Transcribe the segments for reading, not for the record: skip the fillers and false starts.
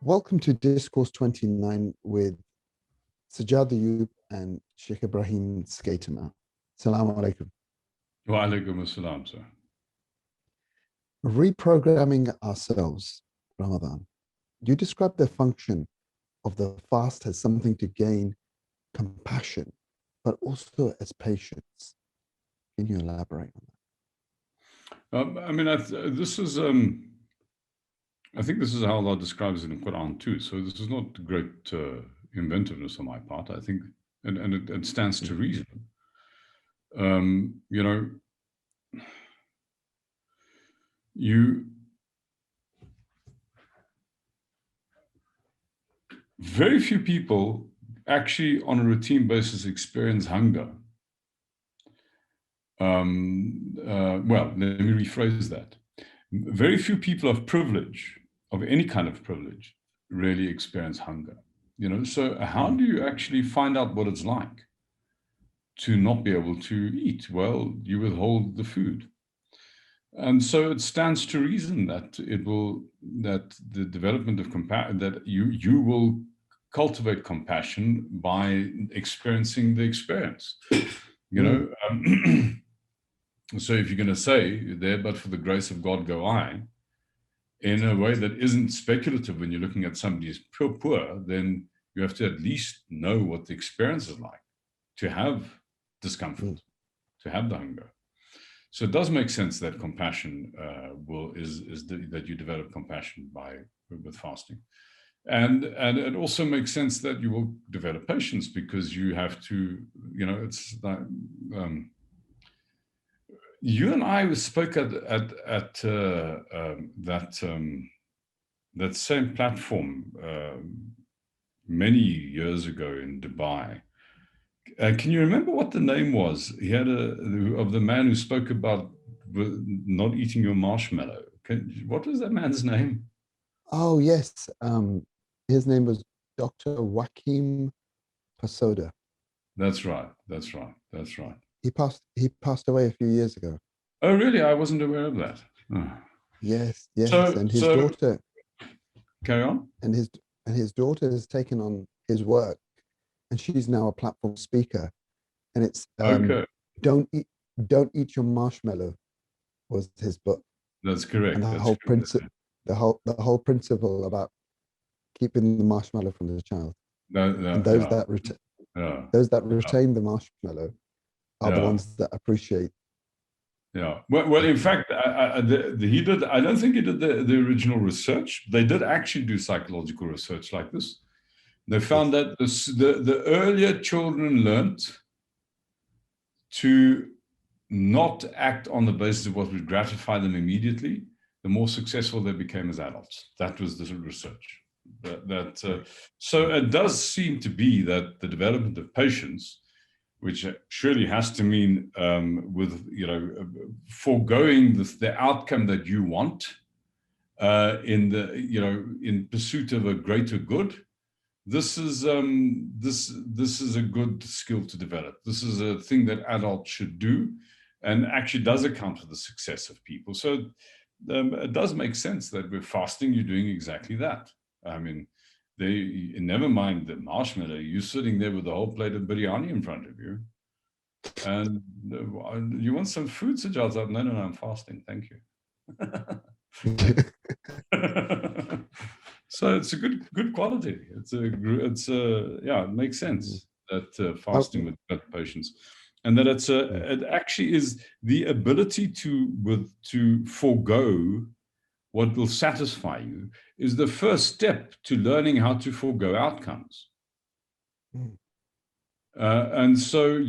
Welcome to Discourse 29 with Sajjad Ayub and Shaykh Ebrahim Schuitma. Assalamu alaikum. Wa alaikum assalam, sir. Reprogramming ourselves, Ramadan. You describe the function of the fast as something to gain compassion, but also as patience. Can you elaborate on that? This is, I think this is how Allah describes it in the Quran too. So this is not great inventiveness on my part, I think, and it stands to reason. Very few people actually on a routine basis experience hunger. Well, let me rephrase that. Very few people of privilege, of any kind of privilege, really experience hunger. So how do you actually find out what it's like to not be able to eat? Well, you withhold the food. And so it stands to reason that the development of compassion, that you will cultivate compassion by experiencing the experience. So if you're going to say there, but for the grace of God go I, in a way that isn't speculative when you're looking at somebody who's poor, then you have to at least know what the experience is like, to have discomfort, to have the hunger. So it does make sense that compassion that you develop compassion with fasting. And it also makes sense that you will develop patience, because you have to, it's like, you and I spoke at that same platform many years ago in Dubai. Can you remember what the name was? He had of the man who spoke about not eating your marshmallow. What was that man's name? Oh yes, his name was Dr. Joaquim Pasoda. That's right. That's right. That's right. He passed away a few years ago. Oh, really? I wasn't aware of that. Oh. Yes. And his daughter. Carry on. And his daughter has taken on his work, and she's now a platform speaker. And it's okay. Don't eat your marshmallow was his book. That's correct. And the whole principle about keeping the marshmallow from the child. And those that retain the marshmallow are the ones that appreciate. Yeah. Well, in fact, he did. I don't think he did the original research. They did actually do psychological research like this. They found that the earlier children learned to not act on the basis of what would gratify them immediately, the more successful they became as adults. That was the research. So it does seem to be that the development of patience, which surely has to mean foregoing the outcome that you want in pursuit of a greater good. This is a good skill to develop. This is a thing that adults should do, and actually does account for the success of people. So it does make sense that with fasting, you're doing exactly that. I mean, never mind the marshmallow, you're sitting there with a whole plate of biryani in front of you. And you want some food, Sajjad? No, I'm fasting. Thank you. So it's a good quality. It makes sense that fasting with that patience, and that it actually is the ability to forego what will satisfy you is the first step to learning how to forego outcomes. And so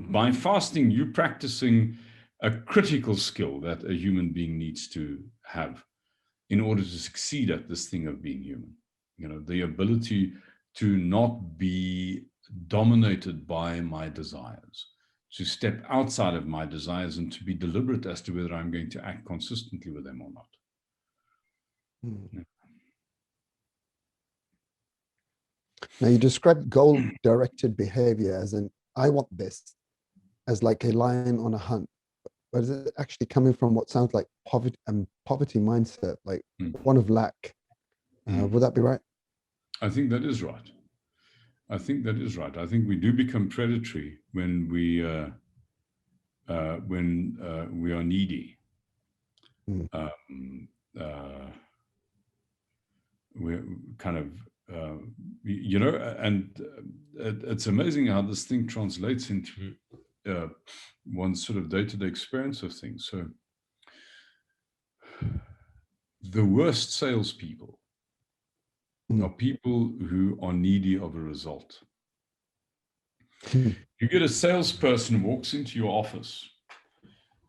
by fasting, you're practicing a critical skill that a human being needs to have in order to succeed at this thing of being human. The ability to not be dominated by my desires, to step outside of my desires and to be deliberate as to whether I'm going to act consistently with them or not. Yeah. Now, you describe goal-directed behavior as I want this, as like a lion on a hunt. But is it actually coming from what sounds like poverty mindset, like one of lack? Would that be right? I think that is right. I think that is right. I think we do become predatory when we are needy. We're kind of, and it's amazing how this thing translates into one's sort of day-to-day experience of things. So the worst salespeople are people who are needy of a result. You get a salesperson who walks into your office,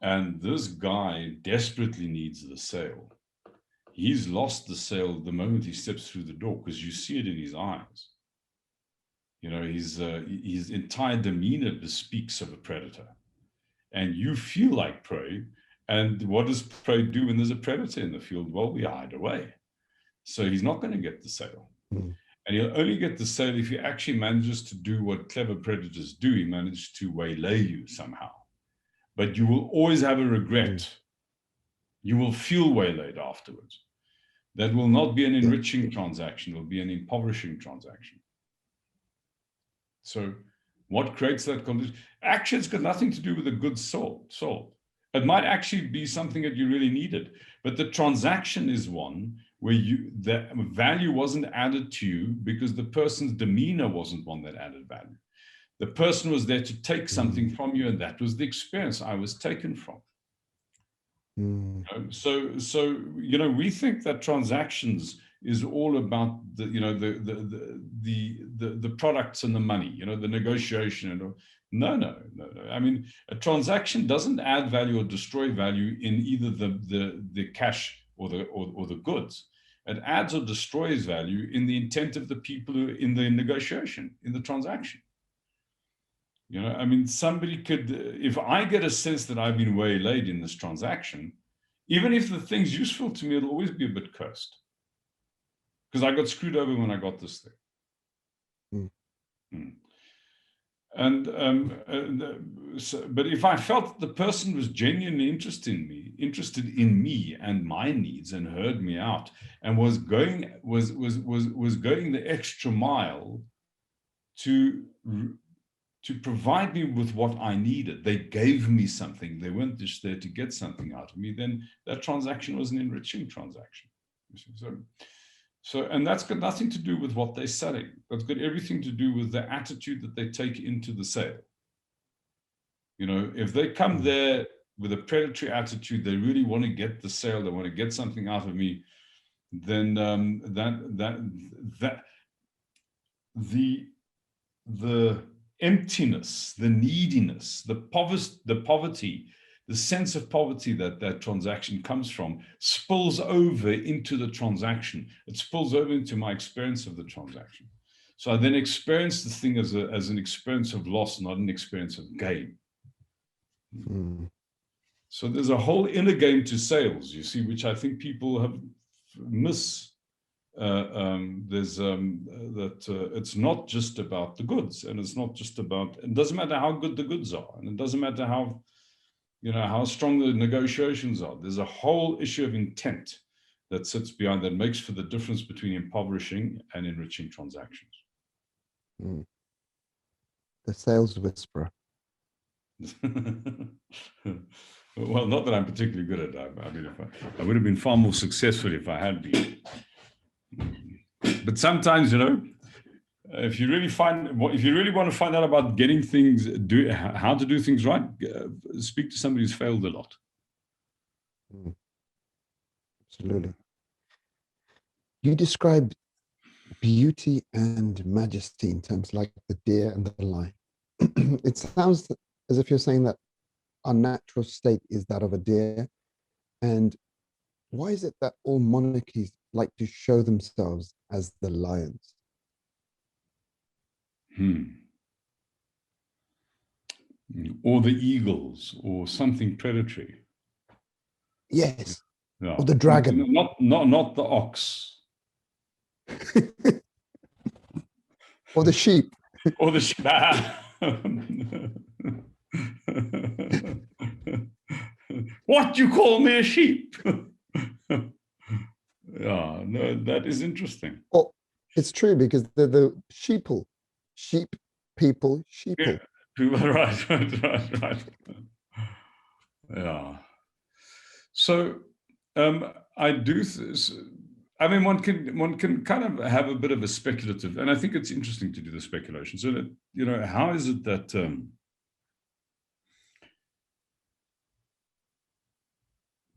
and this guy desperately needs the sale. He's lost the sale the moment he steps through the door, because you see it in his eyes. His entire demeanor bespeaks of a predator. And you feel like prey. And what does prey do when there's a predator in the field? Well, we hide away. So he's not going to get the sale. And he'll only get the sale if he actually manages to do what clever predators do. He manages to waylay you somehow. But you will always have a regret. You will feel waylaid afterwards. That will not be an enriching transaction. It will be an impoverishing transaction. So what creates that condition? Actually, it's got nothing to do with a good sold. It might actually be something that you really needed. But the transaction is one where the value wasn't added to you because the person's demeanor wasn't one that added value. The person was there to take something from you, and that was the experience I was taken from. So we think that transactions is all about the products and the money, the negotiation. And no. I mean, a transaction doesn't add value or destroy value in either the cash or the goods. It adds or destroys value in the intent of the people who are in the negotiation, in the transaction. I mean, somebody could, if I get a sense that I've been waylaid in this transaction, even if the thing's useful to me, it'll always be a bit cursed. Because I got screwed over when I got this thing. But if I felt that the person was genuinely interested in me and my needs, and heard me out, and was going the extra mile to provide me with what I needed, they gave me something, they weren't just there to get something out of me, then that transaction was an enriching transaction. So, and that's got nothing to do with what they're selling. That's got everything to do with the attitude that they take into the sale. If they come there with a predatory attitude, they really want to get the sale, they want to get something out of me, then the emptiness, the neediness, the poverty, the sense of poverty that transaction comes from spills over into the transaction. It spills over into my experience of the transaction. So I then experience the thing as an experience of loss, not an experience of gain. So there's a whole inner game to sales, you see, which I think people have it's not just about the goods, and it's not just about, it doesn't matter how good the goods are, and it doesn't matter how strong the negotiations are. There's a whole issue of intent that sits behind that makes for the difference between impoverishing and enriching transactions. The sales whisperer. Well, not that I'm particularly good at that. I mean, I would have been far more successful if I had been. But sometimes, if you really want to find out about getting things, how to do things right, speak to somebody who's failed a lot. Absolutely. You describe beauty and majesty in terms like the deer and the lion. It sounds as if you're saying that our natural state is that of a deer. And why is it that all monarchies like to show themselves as the lions? Or the eagles, or something predatory. Yes. Yeah. Or the dragon. Not the ox. Or the sheep. Or the sheep. What, you call me a sheep? Yeah, no, that is interesting. Well, it's true because they're the sheeple, sheep, people, sheeple. Yeah, right. Yeah. So I do. I mean, one can kind of have a bit of a speculative, and I think it's interesting to do the speculation. So that, you know, how is it that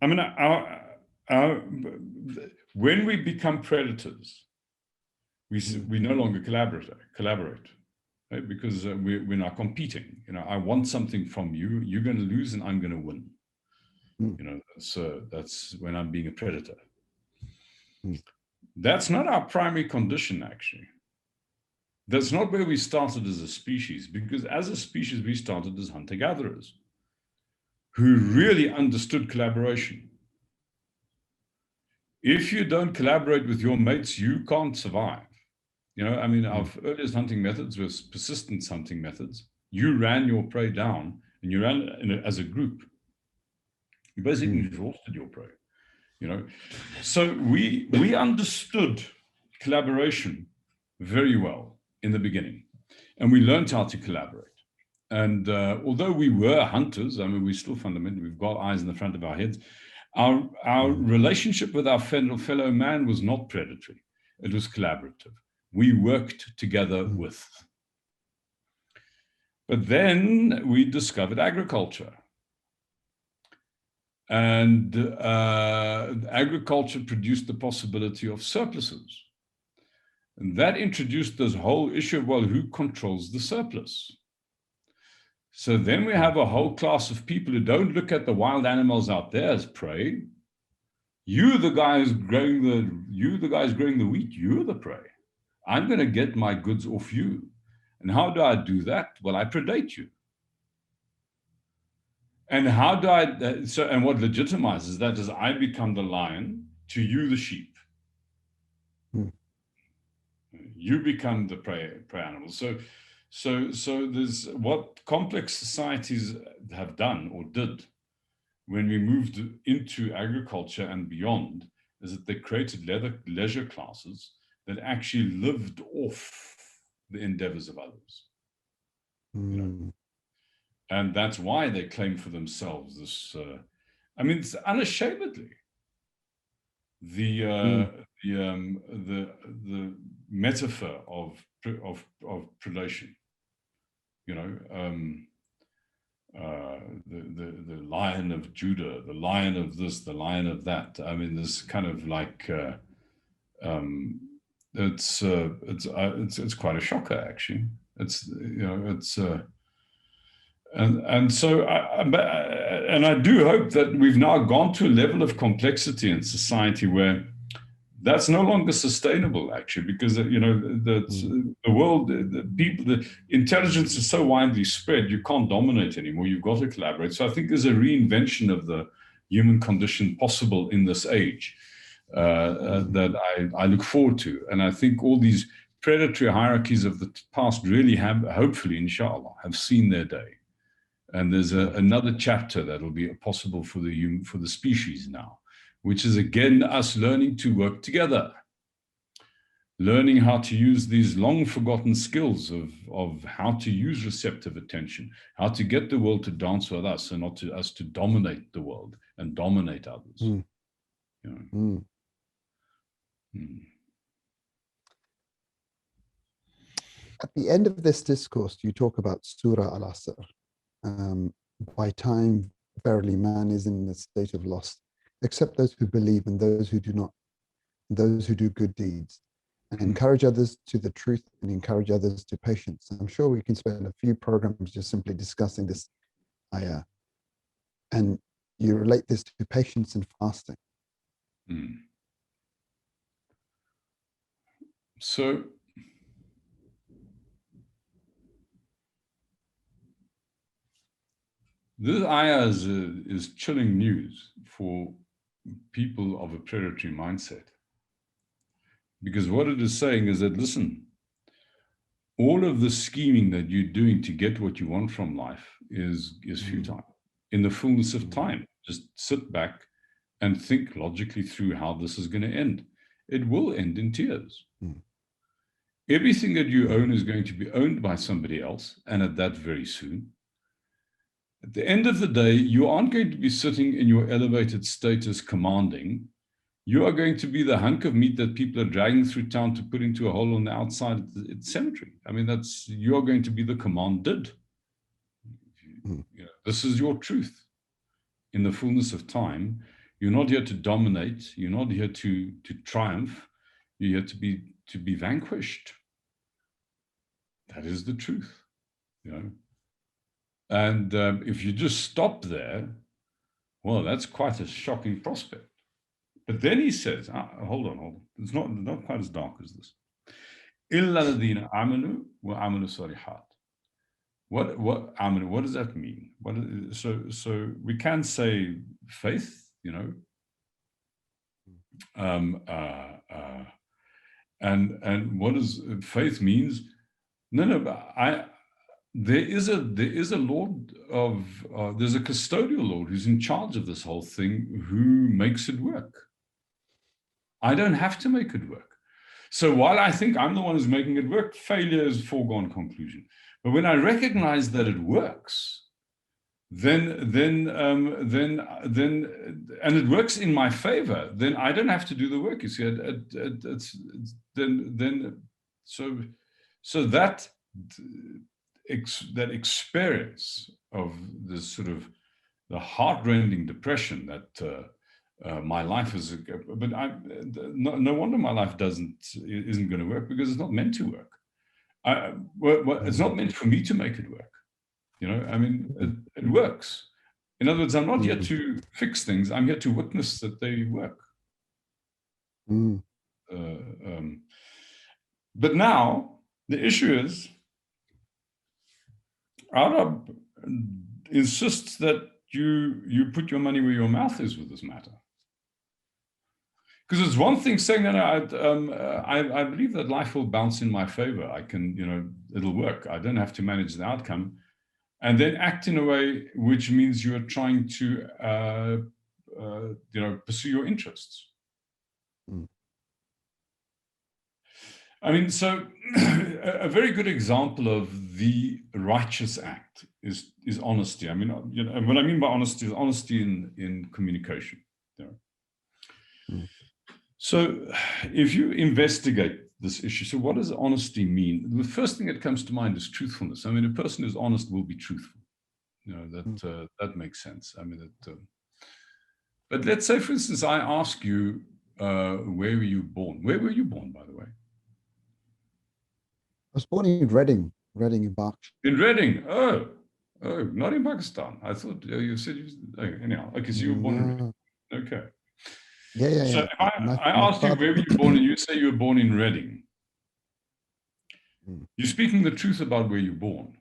I mean, when we become predators, we no longer collaborate, right? Because we're now competing. You know, I want something from you. You're going to lose, and I'm going to win. You know, so that's when I'm being a predator. That's not our primary condition, actually. That's not where we started as a species, because as a species, we started as hunter-gatherers who really understood collaboration. If you don't collaborate with your mates, you can't survive. You know, I mean, our earliest hunting methods were persistence hunting methods. You ran your prey down, and you ran as a group. You basically exhausted your prey. You know, so we understood collaboration very well in the beginning, and we learned how to collaborate. And although we were hunters, I mean, we still fundamentally, we've got eyes in the front of our heads. Our relationship with our fellow man was not predatory. It was collaborative. We worked together with. But then we discovered agriculture. And agriculture produced the possibility of surpluses. And that introduced this whole issue of, well, who controls the surplus? So then we have a whole class of people who don't look at the wild animals out there as prey. You, the guys growing the wheat, you're the prey. I'm going to get my goods off you. And how do I do that? Well, I predate you. And how do I, and what legitimizes that is I become the lion to you, the sheep. You become the prey animal. So there's what complex societies have done or did when we moved into agriculture and beyond is that they created leisure classes that actually lived off the endeavors of others. You know? And that's why they claim for themselves this, I mean, it's unashamedly the metaphor of predation. You know, the lion of Judah, the lion of this, the lion of that. I mean, this kind of like it's quite a shocker, actually. It's, you know, it's and so I do hope that we've now gone to a level of complexity in society where that's no longer sustainable, actually, because, you know, the world, the intelligence is so widely spread, you can't dominate anymore. You've got to collaborate. So I think there's a reinvention of the human condition possible in this age that I look forward to. And I think all these predatory hierarchies of the past really have, hopefully, inshallah, have seen their day. And there's another chapter that will be possible for the species now, which is, again, us learning to work together, learning how to use these long-forgotten skills of how to use receptive attention, how to get the world to dance with us and not to us to dominate the world and dominate others. You know? At the end of this discourse, you talk about Surah Al-Asr. By time, verily, man is in a state of loss, except those who believe and those who do not, those who do good deeds, and encourage others to the truth and encourage others to patience. I'm sure we can spend a few programs just simply discussing this ayah. And you relate this to patience and fasting. So this ayah is chilling news for people of a predatory mindset. Because what it is saying is that, listen, all of the scheming that you're doing to get what you want from life is futile in the fullness of time. just sit back and think logically through how this is going to end. It will end in tears. Everything that you own is going to be owned by somebody else, and at that very soon. At the end of the day, you aren't going to be sitting in your elevated status commanding. You are going to be the hunk of meat that people are dragging through town to put into a hole on the outside of the cemetery. I mean, you're going to be the commanded. This is your truth. In the fullness of time, you're not here to dominate. You're not here to triumph. You're here to be vanquished. That is the truth, And if you just stop there, well, that's quite a shocking prospect. But then he says, hold on. It's not quite as dark as this. إِلَّا الَّذِينَ آمَنُوا وَعَمِلُوا الصَّالِحَاتِ. What does that mean? So we can say faith, and what does faith means? No, there is a Lord there's a custodial Lord who's in charge of this whole thing, who makes it work. I don't have to make it work. So while I think I'm the one who's making it work, failure is a foregone conclusion. But when I recognize that it works, then and it works in my favor, then I don't have to do the work. You see, so that experience of this sort of the heart-rending depression that my life is, but no wonder my life isn't going to work, because it's not meant to work. It's not meant for me to make it work. I mean, it works. In other words, I'm not here to fix things. I'm here to witness that they work. But now the issue is, Arab insists that you put your money where your mouth is with this matter. Because it's one thing saying, I believe that life will bounce in my favor. I can, it'll work. I don't have to manage the outcome. And then act in a way which means you are trying to, pursue your interests. I mean, so a very good example of the righteous act is honesty. I mean, what I mean by honesty is honesty in communication. So if you investigate this issue, so what does honesty mean? The first thing that comes to mind is truthfulness. I mean, a person who's honest will be truthful. That makes sense. I mean, but let's say, for instance, I ask you, where were you born? Where were you born, by the way? I was born in Reading in Berkshire. In Reading? Oh, not in Pakistan. I thought you said anyhow. Okay, so you were born in Reading. Okay. Yeah. So if I asked you where were you born, and you say you were born in Reading, you're speaking the truth about where you're born.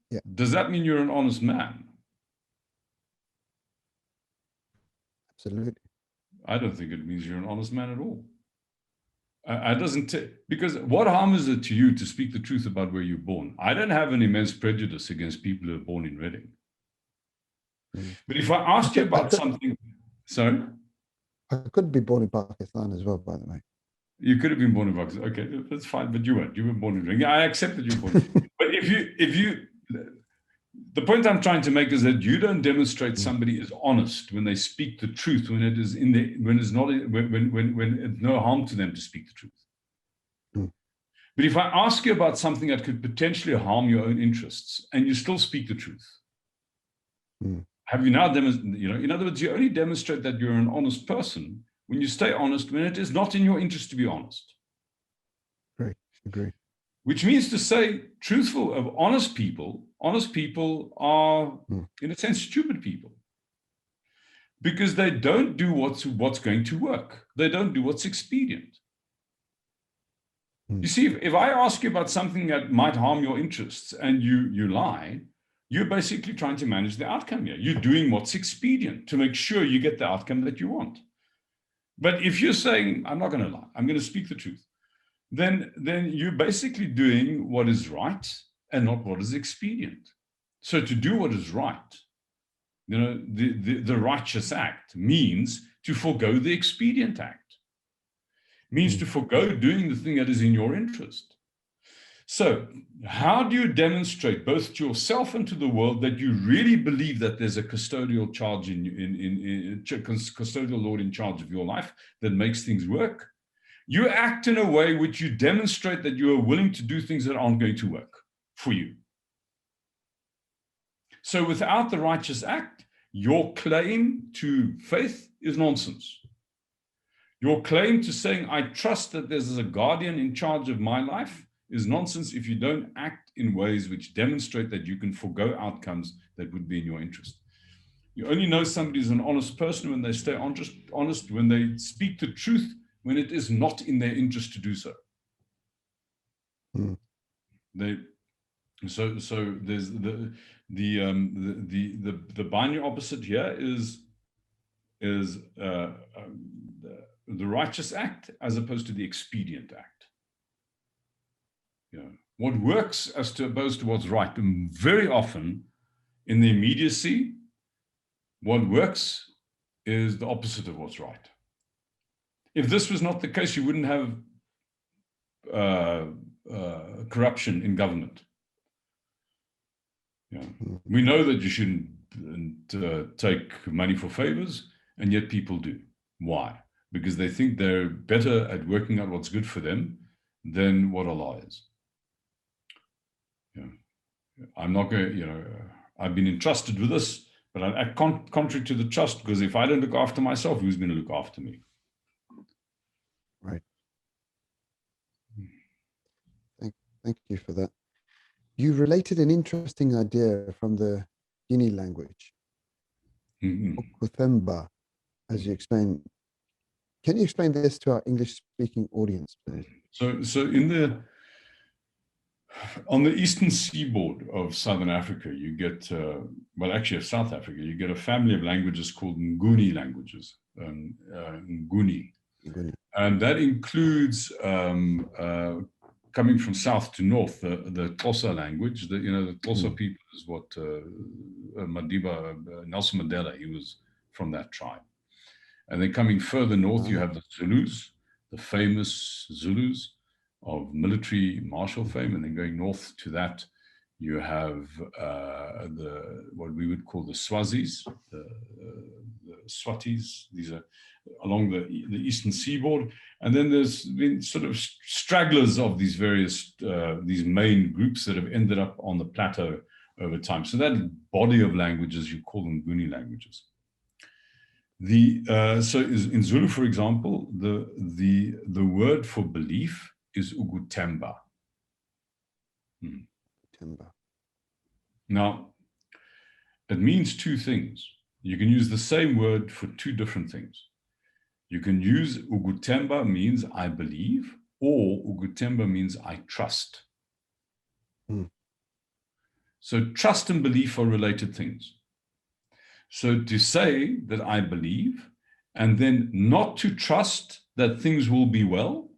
Yeah. Does that mean you're an honest man? Absolutely. I don't think it means you're an honest man at all. Because what harm is it to you to speak the truth about where you're born? I don't have an immense prejudice against people who are born in Reading. But if I asked you about something, sorry? I could be born in Pakistan as well, by the way. You could have been born in Pakistan. Okay, that's fine, but you weren't. You were born in Reading. I accept that you were born in Reading. But the point I'm trying to make is that you don't demonstrate somebody is honest when they speak the truth, when it's no harm to them to speak the truth. But if I ask you about something that could potentially harm your own interests, and you still speak the truth, have you now demonstrated? In other words, you only demonstrate that you're an honest person when you stay honest when it is not in your interest to be honest. Great, agree. Which means to say, honest people are, in a sense, stupid people. Because they don't do what's going to work. They don't do what's expedient. You see, if I ask you about something that might harm your interests and you lie, you're basically trying to manage the outcome here. You're doing what's expedient to make sure you get the outcome that you want. But if you're saying, I'm not going to lie, I'm going to speak the truth, then you're basically doing what is right and not what is expedient. So to do what is right, the righteous act means to forego the expedient act, means to forego doing the thing that is in your interest. So how do you demonstrate both to yourself and to the world that you really believe that there's a custodial charge custodial Lord in charge of your life that makes things work? You act in a way which you demonstrate that you are willing to do things that aren't going to work for you. So without the righteous act, your claim to faith is nonsense. Your claim to saying, I trust that there's a guardian in charge of my life is nonsense if you don't act in ways which demonstrate that you can forego outcomes that would be in your interest. You only know somebody is an honest person when they stay honest, when they speak the truth, when it is not in their interest to do so. So there's the binary opposite here is the righteous act as opposed to the expedient act. What works as opposed to what's right, and very often in the immediacy, what works is the opposite of what's right. If this was not the case, you wouldn't have corruption in government. We know that you shouldn't take money for favors, and yet people do. Why? Because they think they're better at working out what's good for them than what Allah is. I'm not going, I've been entrusted with this, but I act contrary to the trust, because if I don't look after myself, who's going to look after me? Right. Thank you for that. You related an interesting idea from the Guinea language, Okuthemba, as you explained. Can you explain this to our English-speaking audience, please? So on the eastern seaboard of Southern Africa, you get, well, actually of South Africa, you get a family of languages called Nguni languages, Nguni. And that includes, coming from south to north, the Xhosa language. The Xhosa people is what Nelson Mandela, he was from that tribe. And then coming further north, you have the Zulus, the famous Zulus of military martial fame. And then going north to that, you have what we would call the Swazis, the Swatis. These are along the eastern seaboard. And then there's been sort of stragglers of these various, these main groups that have ended up on the plateau over time. So that body of languages, you call them Nguni languages. So in Zulu, for example, the word for belief is Ugutemba. Now, it means two things. You can use the same word for two different things. You can use Ugutemba means I believe, or Ugutemba means I trust. So trust and belief are related things. So to say that I believe and then not to trust that things will be well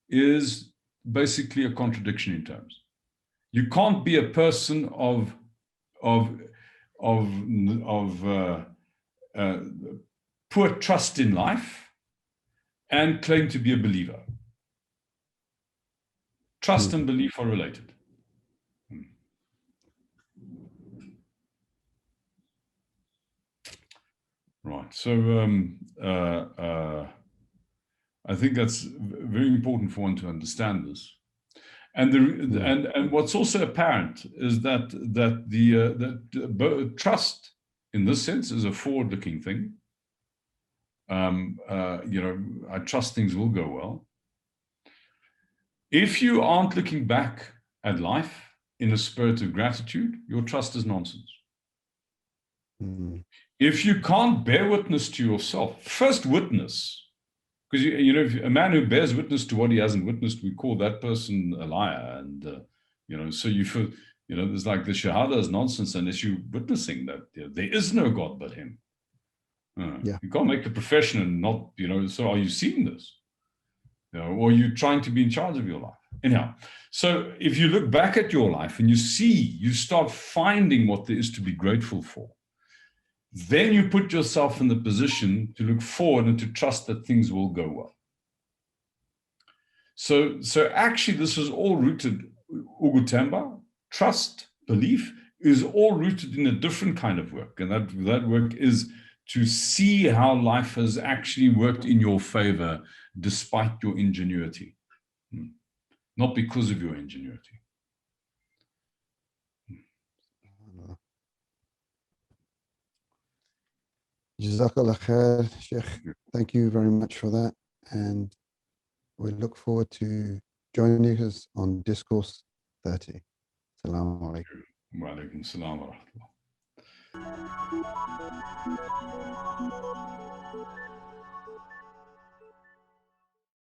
is basically a contradiction in terms. You can't be a person of poor trust in life and claim to be a believer. Trust and belief are related. Right. So I think that's very important for one to understand this. And and what's also apparent is that trust, in this sense, is a forward-looking thing. I trust things will go well. If you aren't looking back at life in a spirit of gratitude, your trust is nonsense. If you can't bear witness to yourself, first witness, because if a man who bears witness to what he hasn't witnessed, we call that person a liar. And so you feel, there's like the Shahada is nonsense unless you're witnessing that there is no God but Him. You can't make a profession and not, so are you seeing this? or you're trying to be in charge of your life. Anyhow, so if you look back at your life and you start finding what there is to be grateful for, then you put yourself in the position to look forward and to trust that things will go well. So actually, this is all rooted, Ugutemba, trust, belief, is all rooted in a different kind of work. And that work is to see how life has actually worked in your favor despite your ingenuity, not because of your ingenuity. Jazakallah khair, Sheikh. Thank you very much for that. And we look forward to joining us on Discourse 30. Assalamu alaikum. Wa alaikum salam wa rahmatullah.